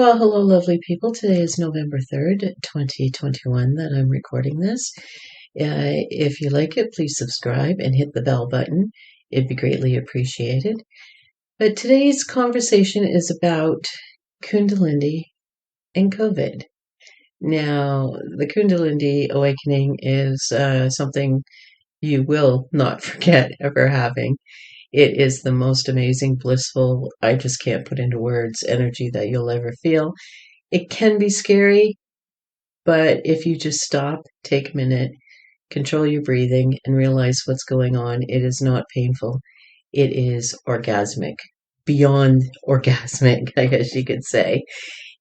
Well, hello, lovely people. Today is November 3rd, 2021, that I'm recording this. If you like it, please subscribe and hit the bell button. It'd be greatly appreciated. But today's conversation is about Kundalini and COVID. Now, the Kundalini awakening is something you will not forget ever having. It is the most amazing, blissful, I just can't put into words, energy that you'll ever feel. It can be scary, but if you just stop, take a minute, control your breathing, and realize what's going on, it is not painful. It is orgasmic, beyond orgasmic, I guess you could say.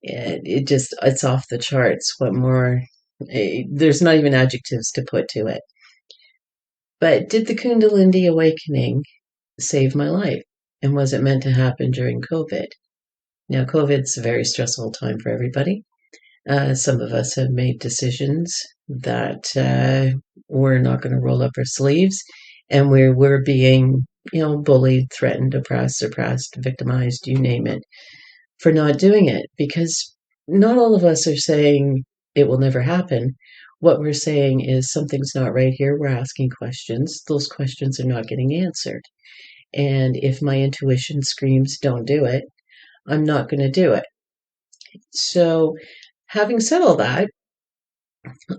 And it's off the charts. What more? There's not even adjectives to put to it. But did the Kundalini awakening save my life? And was it meant to happen during COVID? Now, COVID's a very stressful time for everybody. Some of us have made decisions that we're not going to roll up our sleeves, and we're being, bullied, threatened, oppressed, suppressed, victimized, you name it, for not doing it. Because not all of us are saying it will never happen. What we're saying is something's not right here. We're asking questions. Those questions are not getting answered. And if my intuition screams, don't do it, I'm not going to do it. So, having said all that,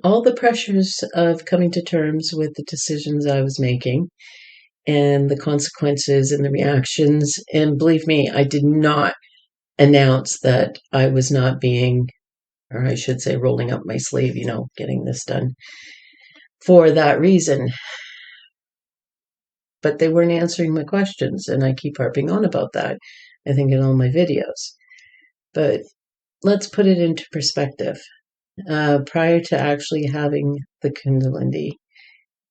all the pressures of coming to terms with the decisions I was making and the consequences and the reactions, and believe me, I did not announce that I was not being, or I should say, rolling up my sleeve, getting this done for that reason. But they weren't answering my questions, and I keep harping on about that, I think, in all my videos. But let's put it into perspective. Prior to actually having the Kundalini,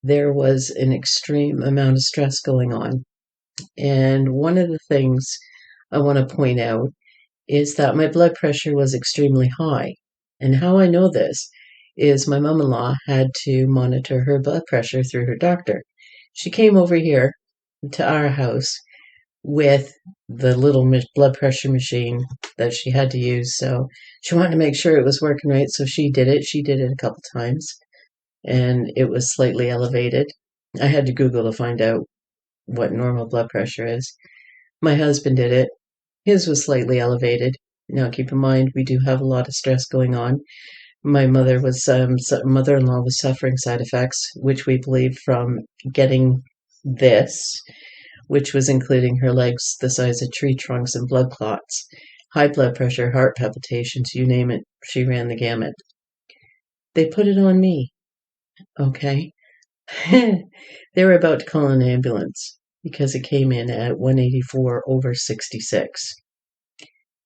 there was an extreme amount of stress going on. And one of the things I want to point out is that my blood pressure was extremely high. And how I know this is my mom-in-law had to monitor her blood pressure through her doctor. She came over here to our house with the little blood pressure machine that she had to use. So she wanted to make sure it was working right. So she did it. She did it a couple times and it was slightly elevated. I had to Google to find out what normal blood pressure is. My husband did it. His was slightly elevated. Now keep in mind, we do have a lot of stress going on. My mother-in-law was suffering side effects, which we believe from getting this, which was including her legs the size of tree trunks and blood clots, high blood pressure, heart palpitations, you name it, she ran the gamut. They put it on me, okay? They were about to call an ambulance because it came in at 184/66.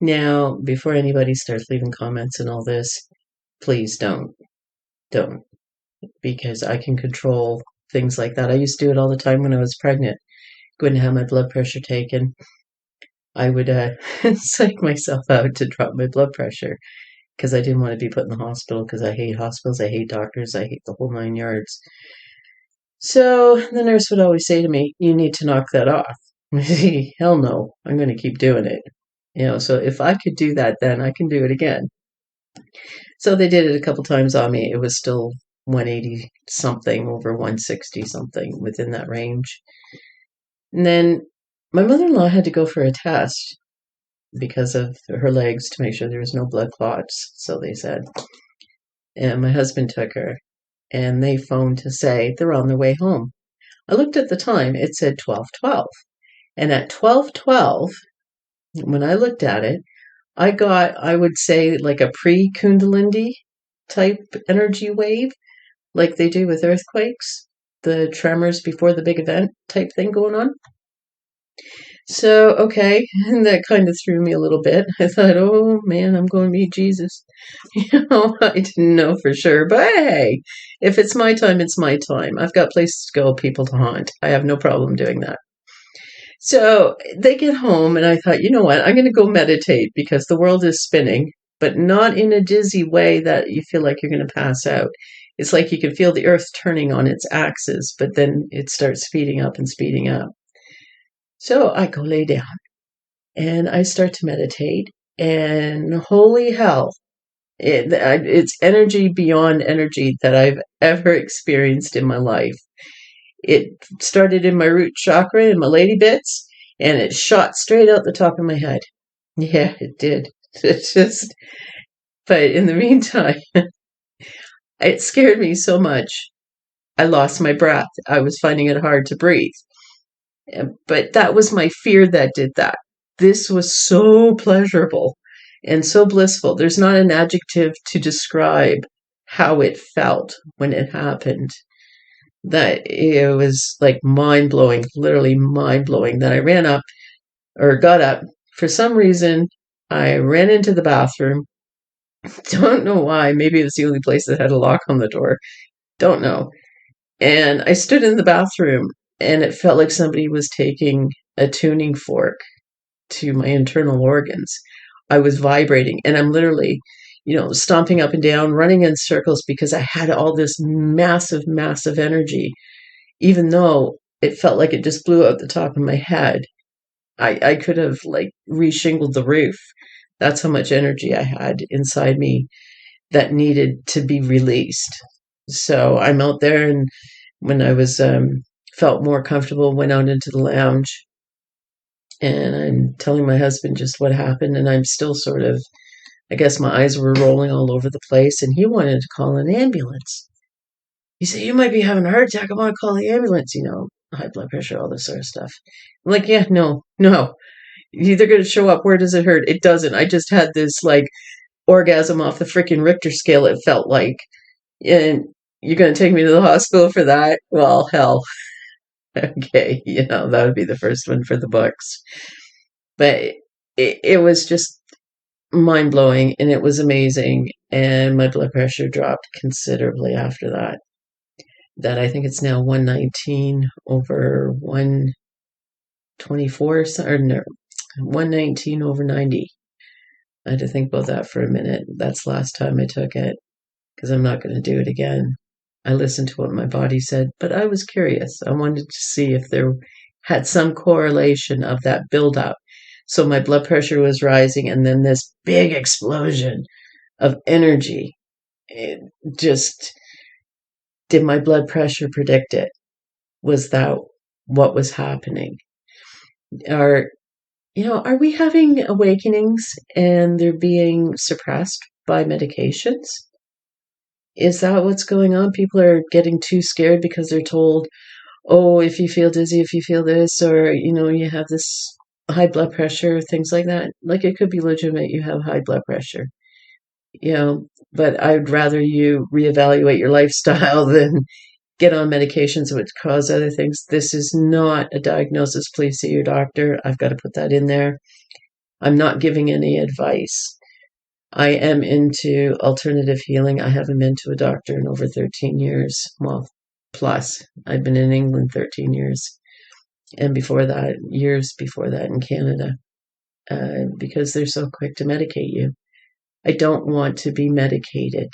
Now, before anybody starts leaving comments and all this, please don't, because I can control things like that. I used to do it all the time when I was pregnant. Going to have my blood pressure taken, I would psych myself out to drop my blood pressure because I didn't want to be put in the hospital because I hate hospitals, I hate doctors, I hate the whole 9 yards. So the nurse would always say to me, you need to knock that off. Hell no, I'm going to keep doing it. So if I could do that then, I can do it again. So they did it a couple times on me. It was still 180 something over 160 something, within that range. And then my mother-in-law had to go for a test because of her legs to make sure there was no blood clots, so they said. And my husband took her, and they phoned to say they're on their way home. I looked at the time, it said 12:12. And at 12:12, when I looked at it, I got, I would say, like a pre-Kundalini type energy wave, like they do with earthquakes, the tremors before the big event type thing going on. So, okay, and that kind of threw me a little bit. I thought, oh man, I'm going to meet Jesus. I didn't know for sure, but hey, if it's my time, it's my time. I've got places to go, people to haunt. I have no problem doing that. So they get home, and I thought, you know what, I'm going to go meditate because the world is spinning, but not in a dizzy way that you feel like you're going to pass out. It's like you can feel the earth turning on its axis, but then it starts speeding up and speeding up. So I go lay down and I start to meditate, And holy hell, it's energy beyond energy that I've ever experienced in my life. It started in my root chakra in my lady bits, and it shot straight out the top of my head. Yeah, it did. It just, but in the meantime, it scared me so much. I lost my breath. I was finding it hard to breathe. But that was my fear that did that. This was so pleasurable and so blissful. There's not an adjective to describe how it felt when it happened. That it was like mind blowing, literally mind blowing. That I ran up or got up. For some reason, I ran into the bathroom. Don't know why. Maybe it was the only place that had a lock on the door. Don't know. And I stood in the bathroom and it felt like somebody was taking a tuning fork to my internal organs. I was vibrating and I'm literally, stomping up and down, running in circles because I had all this massive, massive energy, even though it felt like it just blew out the top of my head. I could have like reshingled the roof. That's how much energy I had inside me that needed to be released. So I'm out there, and when I was felt more comfortable, went out into the lounge, and I'm telling my husband just what happened, and I'm still sort of, I guess my eyes were rolling all over the place, and he wanted to call an ambulance. He said, "You might be having a heart attack. I want to call the ambulance, high blood pressure, all this sort of stuff." I'm like, yeah, no. They're going to show up. Where does it hurt? It doesn't. I just had this like orgasm off the freaking Richter scale, it felt like. And you're going to take me to the hospital for that? Well, hell. Okay, that would be the first one for the books. But it was just mind blowing and it was amazing. And my blood pressure dropped considerably after that. That I think it's now 119 over 124, or no, 119 over 90. I had to think about that for a minute. That's last time I took it because I'm not going to do it again. I listened to what my body said, but I was curious. I wanted to see if there had some correlation of that buildup. So my blood pressure was rising, and then this big explosion of energy. It just, did my blood pressure predict it? Was that what was happening? Are we having awakenings and they're being suppressed by medications? Is that what's going on? People are getting too scared because they're told, oh, if you feel dizzy, if you feel this, or, you have this high blood pressure, things like that. Like, it could be legitimate you have high blood pressure, but I'd rather you reevaluate your lifestyle than get on medications which cause other things. This is not a diagnosis. Please see your doctor. I've got to put that in there. I'm not giving any advice. I am into alternative healing. I haven't been to a doctor in over 13 years. Well, plus. I've been in England 13 years. And before that, years before that in Canada. Because they're so quick to medicate you. I don't want to be medicated.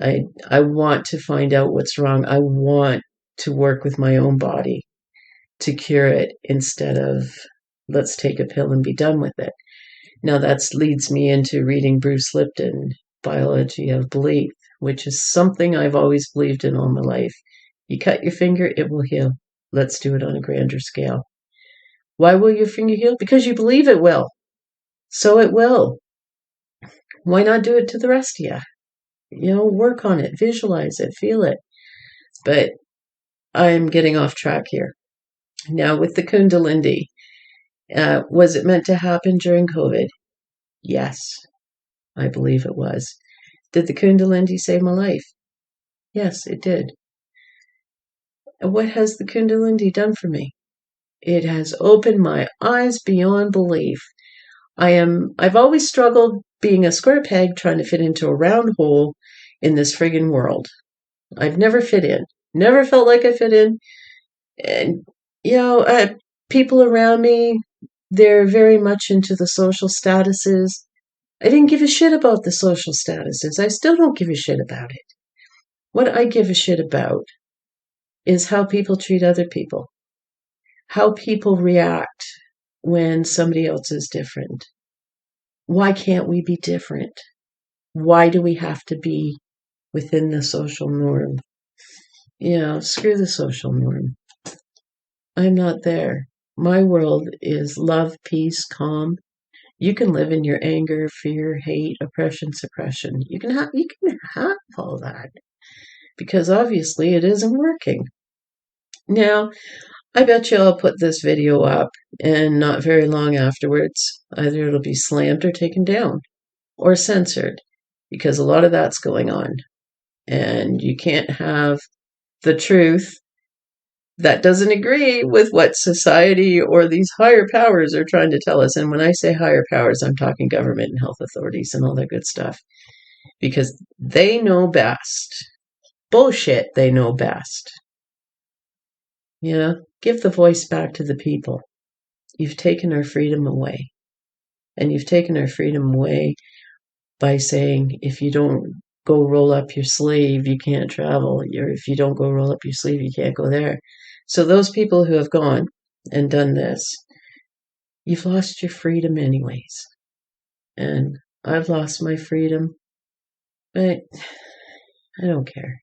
I want to find out what's wrong. I want to work with my own body to cure it instead of let's take a pill and be done with it. Now that leads me into reading Bruce Lipton, Biology of Belief, which is something I've always believed in all my life. You cut your finger, it will heal. Let's do it on a grander scale. Why will your finger heal? Because you believe it will. So it will. Why not do it to the rest of you? Work on it, visualize it, feel it. But I'm getting off track here. Now with the Kundalini, was it meant to happen during COVID? Yes, I believe it was. Did the Kundalini save my life? Yes, it did. And what has the Kundalini done for me? It has opened my eyes beyond belief. I've always struggled being a square peg trying to fit into a round hole in this friggin' world. I've never fit in. Never felt like I fit in. And, people around me, they're very much into the social statuses. I didn't give a shit about the social statuses. I still don't give a shit about it. What I give a shit about is how people treat other people. How people react when somebody else is different. Why can't we be different? Why do we have to be within the social norm? Screw the social norm. I'm not there. My world is love, peace, calm. You can live in your anger, fear, hate, oppression, suppression. You can have all that because obviously it isn't working. Now, I bet you I'll put this video up and not very long afterwards, either it'll be slammed or taken down or censored because a lot of that's going on. And you can't have the truth that doesn't agree with what society or these higher powers are trying to tell us. And when I say higher powers, I'm talking government and health authorities and all that good stuff because they know best. Bullshit, they know best. Give the voice back to the people. You've taken our freedom away. And you've taken our freedom away by saying, if you don't go roll up your sleeve, you can't travel. If you don't go roll up your sleeve, you can't go there. So those people who have gone and done this, you've lost your freedom anyways. And I've lost my freedom, but I don't care.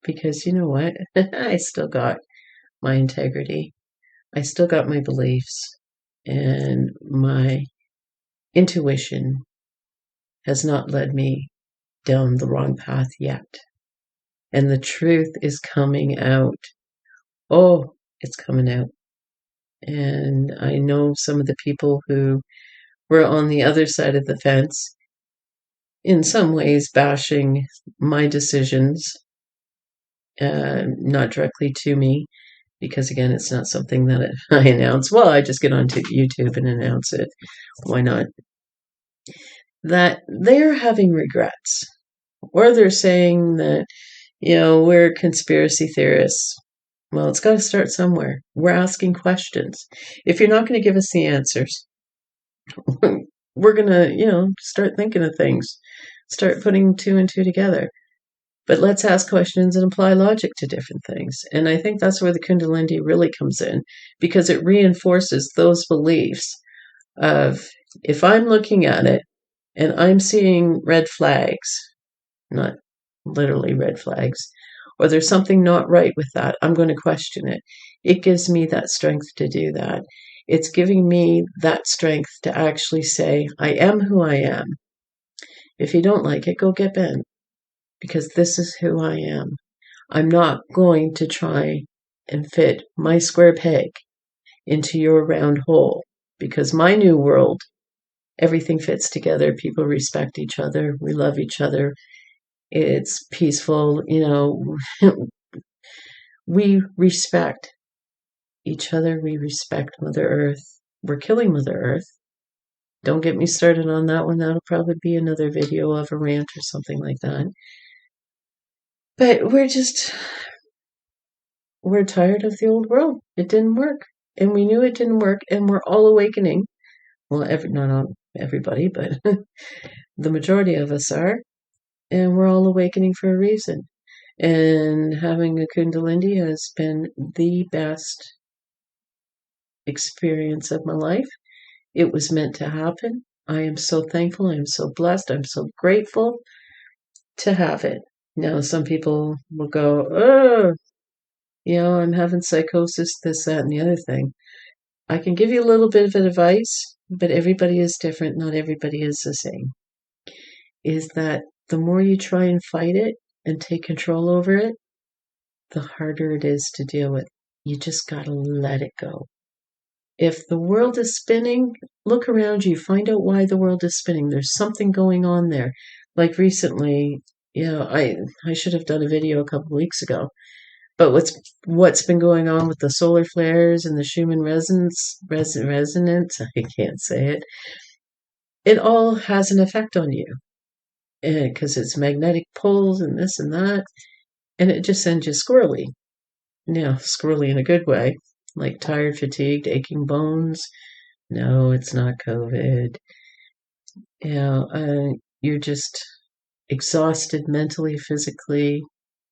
Because you know what? I still got my integrity. I still got my beliefs, and my intuition has not led me down the wrong path yet. And the truth is coming out. Oh, it's coming out. And I know some of the people who were on the other side of the fence, in some ways bashing my decisions, not directly to me, because again, it's not something that I announce. Well, I just get onto YouTube and announce it. Why not? That they're having regrets. Or they're saying that, we're conspiracy theorists. Well, it's got to start somewhere. We're asking questions. If you're not going to give us the answers, we're going to, start thinking of things, start putting two and two together. But let's ask questions and apply logic to different things. And I think that's where the Kundalini really comes in, because it reinforces those beliefs of, if I'm looking at it and I'm seeing red flags, not literally red flags, or there's something not right with that, I'm going to question it. It gives me that strength to do that. It's giving me that strength to actually say, I am who I am. If you don't like it, go get Ben, because this is who I am. I'm not going to try and fit my square peg into your round hole, because my new world, everything fits together. People respect each other. We love each other. It's peaceful. We respect each other. We respect Mother Earth. We're killing Mother Earth. Don't get me started on that one. That'll probably be another video of a rant or something like that. But we're tired of the old world. It didn't work. And we knew it didn't work. And we're all awakening. Well, not everybody, but the majority of us are. And we're all awakening for a reason. And having a Kundalini has been the best experience of my life. It was meant to happen. I am so thankful. I am so blessed. I'm so grateful to have it. Now, some people will go, oh, I'm having psychosis, this, that, and the other thing. I can give you a little bit of advice, but everybody is different. Not everybody is the same. Is that the more you try and fight it and take control over it, the harder it is to deal with. You just got to let it go. If the world is spinning, look around you, find out why the world is spinning. There's something going on there. Like recently, I should have done a video a couple weeks ago, but what's been going on with the solar flares and the Schumann resonance, I can't say it. It all has an effect on you, because it's magnetic poles and this and that, and it just sends you squirrely. Squirrely in a good way. Like tired, fatigued, aching bones. No, it's not COVID. You're just exhausted mentally, physically,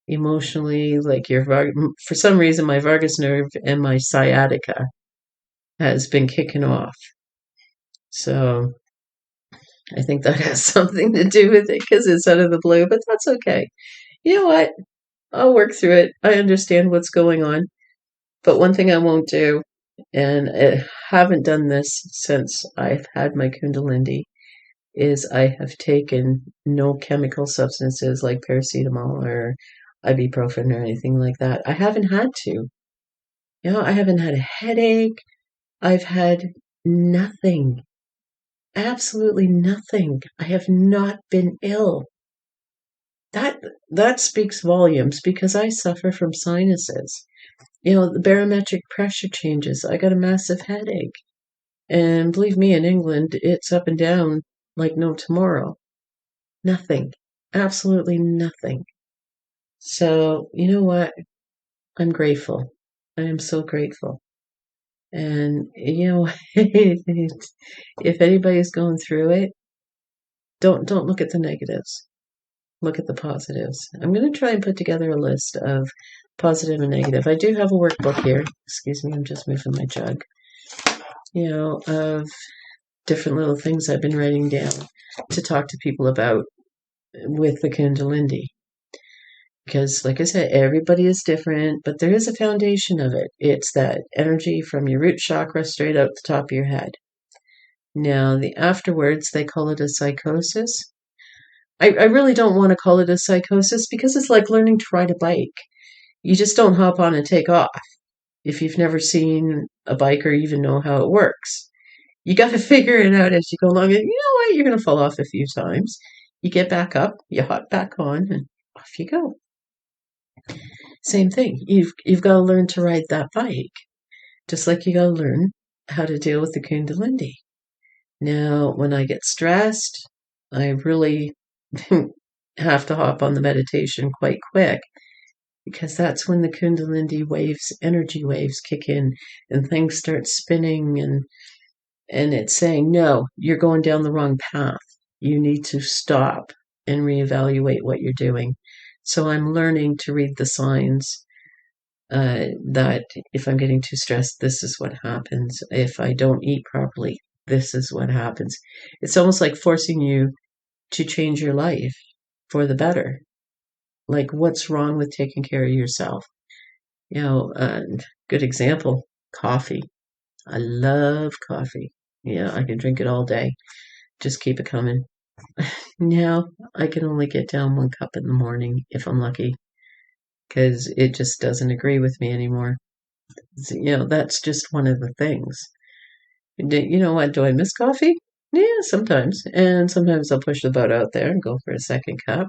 emotionally. Like for some reason, my vagus nerve and my sciatica has been kicking off. So I think that has something to do with it because it's out of the blue, but that's okay. You know what? I'll work through it. I understand what's going on. But one thing I won't do, and I haven't done this since I've had my Kundalini, is I have taken no chemical substances like paracetamol or ibuprofen or anything like that. I haven't had to. I haven't had a headache. I've had nothing. Absolutely nothing. I have not been ill. That that speaks volumes because I suffer from sinuses. The barometric pressure changes. I got a massive headache. And believe me, in England, it's up and down like no tomorrow. Nothing. Absolutely nothing. So, you know what? I'm grateful. I am so grateful. And, if anybody's going through it, don't look at the negatives. Look at the positives. I'm going to try and put together a list of positive and negative. I do have a workbook here. Excuse me, I'm just moving my jug. Of different little things I've been writing down to talk to people about with the Kundalini. Because, like I said, everybody is different, but there is a foundation of it. It's that energy from your root chakra straight out the top of your head. Now, the afterwards, they call it a psychosis. I really don't want to call it a psychosis because it's like learning to ride a bike. You just don't hop on and take off if you've never seen a bike or even know how it works. You got to figure it out as you go along. And you know what? You're going to fall off a few times. You get back up, you hop back on, and off you go. Same thing. You've got to learn to ride that bike, just like you got to learn how to deal with the Kundalini. Now, when I get stressed, I really have to hop on the meditation quite quick because that's when the Kundalini waves, energy waves kick in and things start spinning and it's saying, no, you're going down the wrong path. You need to stop and reevaluate what you're doing. So I'm learning to read the signs that if I'm getting too stressed, this is what happens. If I don't eat properly, this is what happens. It's almost like forcing you to change your life for the better. Like, what's wrong with taking care of yourself? Good example, coffee. I love coffee. I can drink it all day. Just keep it coming. Now, I can only get down 1 cup in the morning if I'm lucky because it just doesn't agree with me anymore. That's just one of the things. You know what? Do I miss coffee? Yeah, sometimes. And sometimes I'll push the boat out there and go for a second cup,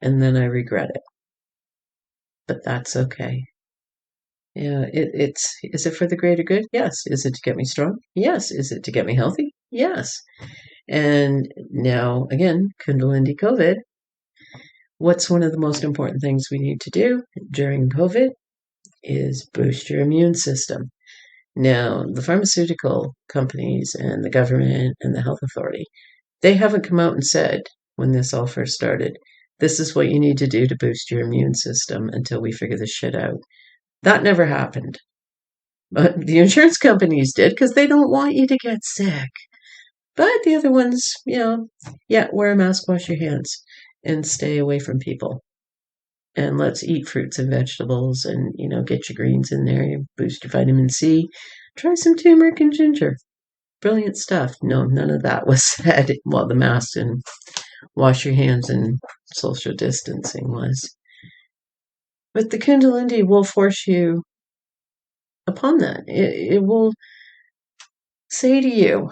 and then I regret it. But that's okay. Is it for the greater good? Yes. Is it to get me strong? Yes. Is it to get me healthy? Yes. And now, again, Kundalini Covid. What's one of the most important things we need to do during COVID is boost your immune system. Now, the pharmaceutical companies and the government and the health authority, they haven't come out and said when this all first started, this is what you need to do to boost your immune system until we figure this shit out. That never happened. But the insurance companies did because they don't want you to get sick. But the other ones, wear a mask, wash your hands, and stay away from people. And let's eat fruits and vegetables and, get your greens in there, boost your vitamin C. Try some turmeric and ginger. Brilliant stuff. No, none of that was said while the mask and wash your hands and social distancing was. But the Kundalini will force you upon that. It will say to you,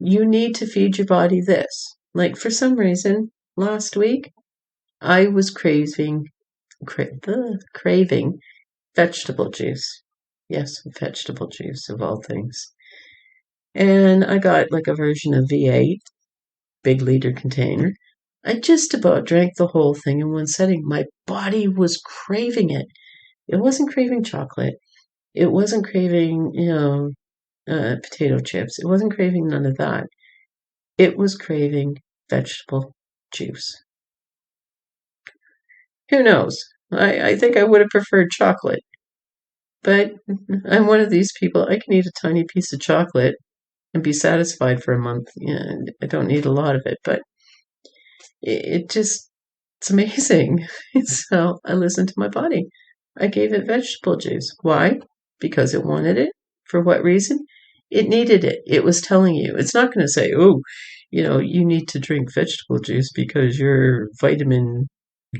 you need to feed your body this. Like for some reason, last week, I was craving vegetable juice. Yes, vegetable juice of all things. And I got like a version of V8, big liter container. I just about drank the whole thing in one setting. My body was craving it. It wasn't craving chocolate. It wasn't craving, potato chips. It wasn't craving none of that. It was craving vegetable juice. Who knows? I think I would have preferred chocolate. But I'm one of these people, I can eat a tiny piece of chocolate and be satisfied for a month. I don't need a lot of it, but it's amazing. So I listened to my body. I gave it vegetable juice. Why? Because it wanted it. For what reason? It needed it. It was telling you. It's not going to say, oh, you need to drink vegetable juice because your vitamin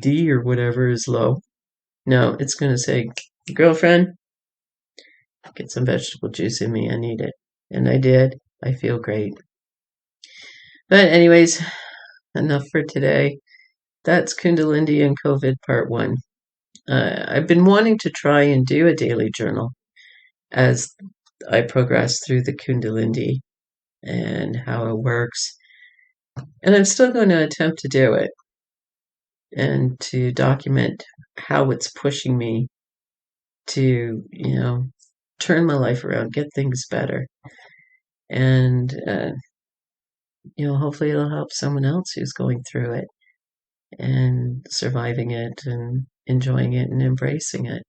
D or whatever is low. No, it's going to say, girlfriend, get some vegetable juice in me. I need it. And I did. I feel great. But anyways, enough for today. That's Kundalini and Covid Part 1. I've been wanting to try and do a daily journal as I progress through the Kundalini and how it works. And I'm still going to attempt to do it and to document how it's pushing me to, turn my life around, get things better. And, hopefully it'll help someone else who's going through it and surviving it and enjoying it and embracing it.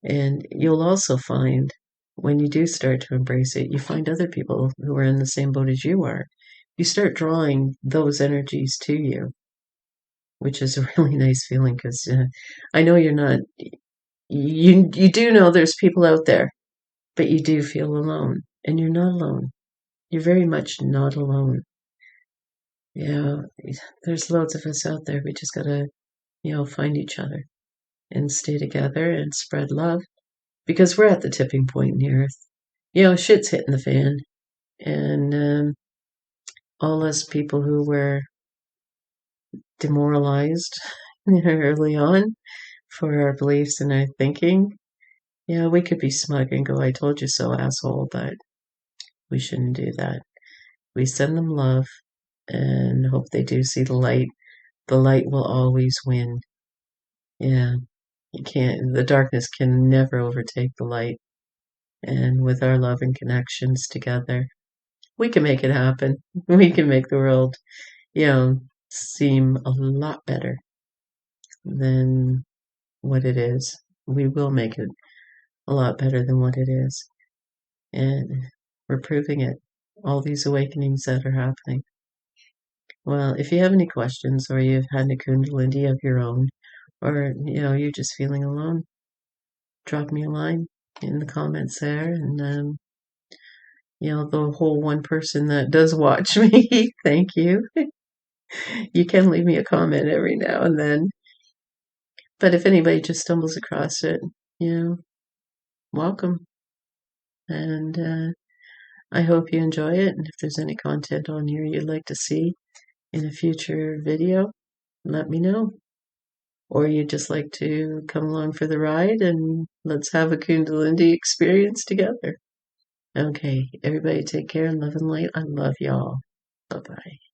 And you'll also find when you do start to embrace it, you find other people who are in the same boat as you are. You start drawing those energies to you, which is a really nice feeling because I know you're not, you do know there's people out there, but you do feel alone, and you're not alone. You're very much not alone. Yeah, there's loads of us out there. We just gotta, find each other and stay together and spread love because we're at the tipping point in the earth. Shit's hitting the fan, and all us people who were demoralized early on for our beliefs and our thinking, we could be smug and go, I told you so, asshole, but we shouldn't do that. We send them love and hope they do see the light. The light will always win. Yeah, the darkness can never overtake the light. And with our love and connections together, we can make it happen. We can make the world, seem a lot better than what it is. We will make it a lot better than what it is. And we're proving it. All these awakenings that are happening. Well, if you have any questions or you've had a Kundalini of your own, or, you're just feeling alone, drop me a line in the comments there. And, the whole one person that does watch me, thank you. You can leave me a comment every now and then. But if anybody just stumbles across it, welcome. And I hope you enjoy it. And if there's any content on here you'd like to see in a future video, let me know. Or you'd just like to come along for the ride and let's have a Kundalini experience together. Okay, everybody take care and love and light. I love y'all. Bye-bye.